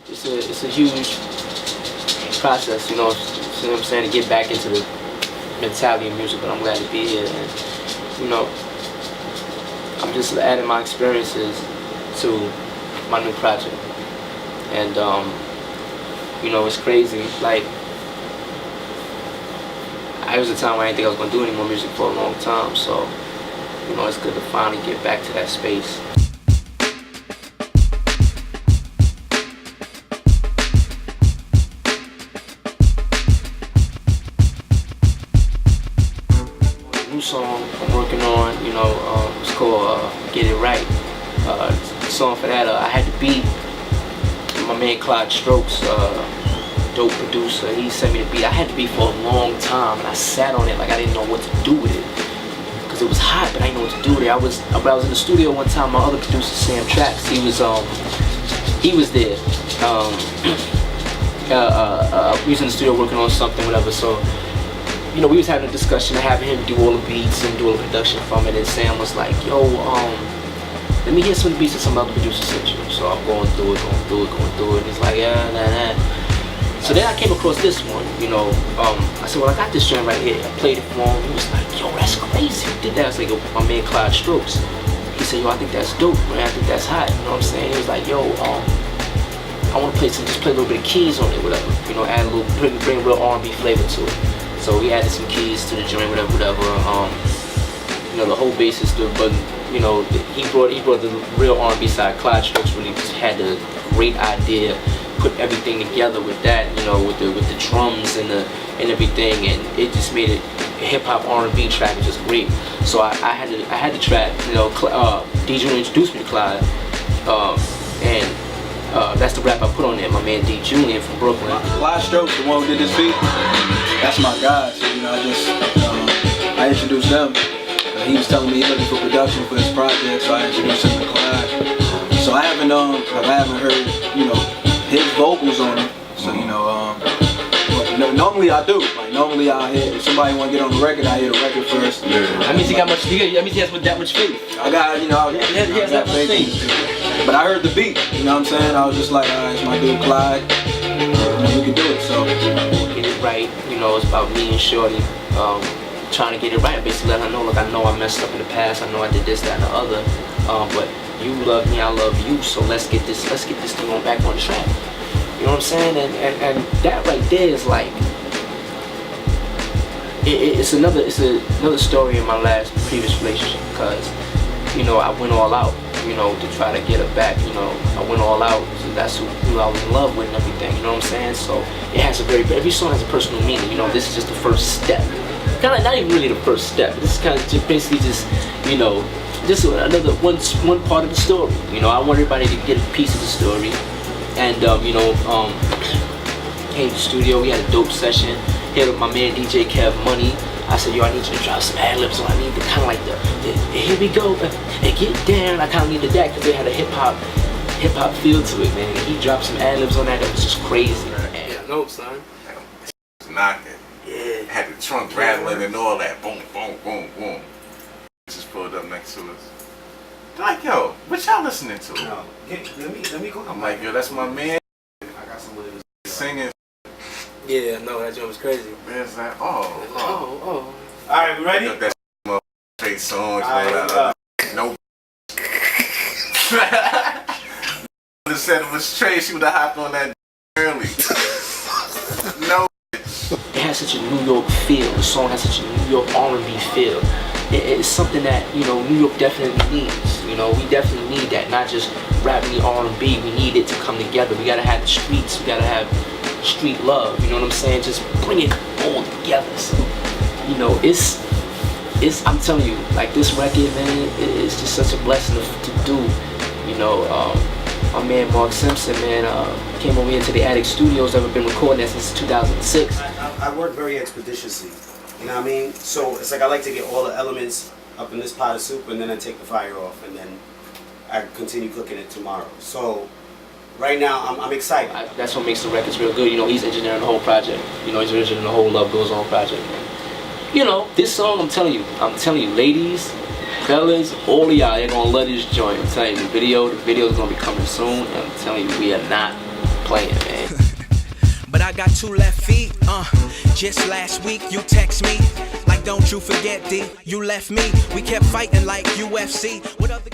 it's a huge process, you know what I'm saying, to get back into the mentality of music, but I'm glad to be here, and, you know, I'm just adding my experiences to my new project, and, you know, it's crazy, like, I was a time where I didn't think I was going to do any more music for a long time, so, you know, it's good to finally get back to that space. New song I'm working on, you know, it's called Get It Right. The song for that, I had the beat. My man Clyde Strokes, dope producer, he sent me the beat. I had the beat for a long time, and I sat on it like I didn't know what to do with it, because it was hot, but I didn't know what to do with it. I was in the studio one time. My other producer, Sam Trax, he was there. We was in the studio working on something, whatever. So, you know, we was having a discussion, having him do all the beats and do all the production from it, and Sam was like, yo, let me hear some of the beats that some other producers sent you. So I'm going through it, and he's like, yeah, nah. So then I came across this one, you know, I said, well, I got this joint right here. I played it for him, he was like, yo, that's crazy, you did that. I was like, yo, my man Clyde Strokes. He said, yo, I think that's dope, man, I think that's hot, you know what I'm saying? He was like, yo, I want to just play a little bit of keys on it, whatever, you know, add a little, bring real R&B flavor to it. So we added some keys to the joint, whatever. You know, the whole basis, but you know, he brought the real R&B side. Clyde Strokes really just had the great idea, put everything together with that, you know, with the drums and everything, and it just made it a hip hop R&B track, which is great. So I had the track, you know, D.Julien introduced me to Clyde, and that's the rap I put on there. My man D.Julien from Brooklyn. Clyde Strokes, the one who did this beat, that's my guy. So, you know, I introduced them. He was telling me he's looking for production for his project, so I introduced him to Clyde. So I haven't heard, you know, his vocals on it. So, you know, normally I do. Like, normally I hear, if somebody want to get on the record, I hear the record first. Yeah. That means he got much. That means he has that much faith. I got, you know, he has that much faith. But I heard the beat. You know what I'm saying? I was just like, alright, it's my dude Clyde. We can do it. So Get It Right. You know, it's about me and Shorty trying to get it right. Basically, let her know, look, I know I messed up in the past. I know I did this, that, and the other. But you love me, I love you. So let's get this thing on back on track. You know what I'm saying? And that right there is like, it's another story in my previous relationship, because, you know, I went all out, you know, to try to get her back. You know, I went all out. So that's who I was in love with and everything. You know what I'm saying? So it has every song has a personal meaning. You know, this is just the first step. Kind of not even really the first step. This is kind of basically just, you know, just another one part of the story. You know, I want everybody to get a piece of the story. And you know, came to the studio. We had a dope session. Hit up my man DJ KevMoney. I said, yo, I need you to drop some ad-libs. So I need the kind of like the here we go, and get down. I kind of needed that because they had a hip hop feel to it, man. And he dropped some ad-libs on that. That was just crazy. Yeah, no, son. It's knocking. Yeah. Had the trunk rattling and all that. Boom, boom, boom, boom. Just pulled up next to us. Like, yo, what y'all listening to? no, let me go. I'm like, yo, that's my man I got some of this. singing. Yeah, no, that joint was crazy. Man's like, oh. Alright, we ready? Got that straight songs, Alright, no. If said it was straight, she would have hopped on that early. No. It has such a New York feel. The song has such a New York R&B feel. It's something that, you know, New York definitely needs. You know, we definitely need that. Not just rap and R&B. We need it to come together. We gotta have the streets. We gotta have street love. You know what I'm saying? Just bring it all together. So, you know, it's. I'm telling you, like, this record, man, it's just such a blessing to do. You know, my man Mark Simpson, man, came over here to the Attic Studios. I've been recording that since 2006. I work very expeditiously, you know what I mean? So it's like I like to get all the elements up in this pot of soup, and then I take the fire off, and then I continue cooking it tomorrow. So right now I'm excited. That's what makes the records real good. You know, he's engineering the whole project. You know, he's engineering the whole Love Goes On project. You know, this song, I'm telling you, ladies, fellas, all of y'all, they're gonna love this joint. I'm telling you, the video is gonna be coming soon, and I'm telling you, we are not playing, man. But I got 2 left feet, just last week you text me, like don't you forget D, you left me, we kept fighting like UFC, what other